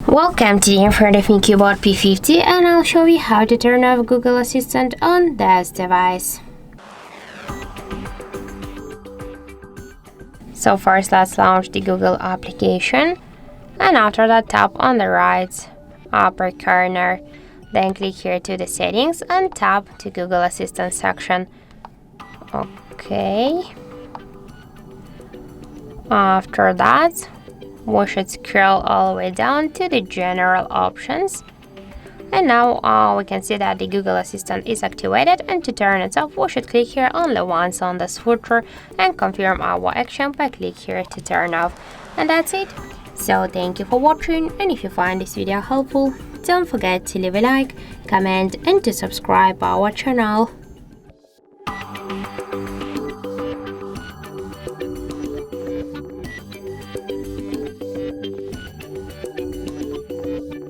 Welcome to in front of me Cubot P50, and I'll show you how to turn off Google Assistant on this device. So first let's launch the Google application, and after that tap on the right upper corner, then click here to the settings and tap to Google Assistant section. Okay. After that, we should scroll all the way down to the general options, and now we can see that the Google Assistant is activated, and to turn it off we should click here only once on the switcher and confirm our action by click here to turn off, and that's it. So thank you for watching, and if you find this video helpful, don't forget to leave a like, comment and to subscribe our channel.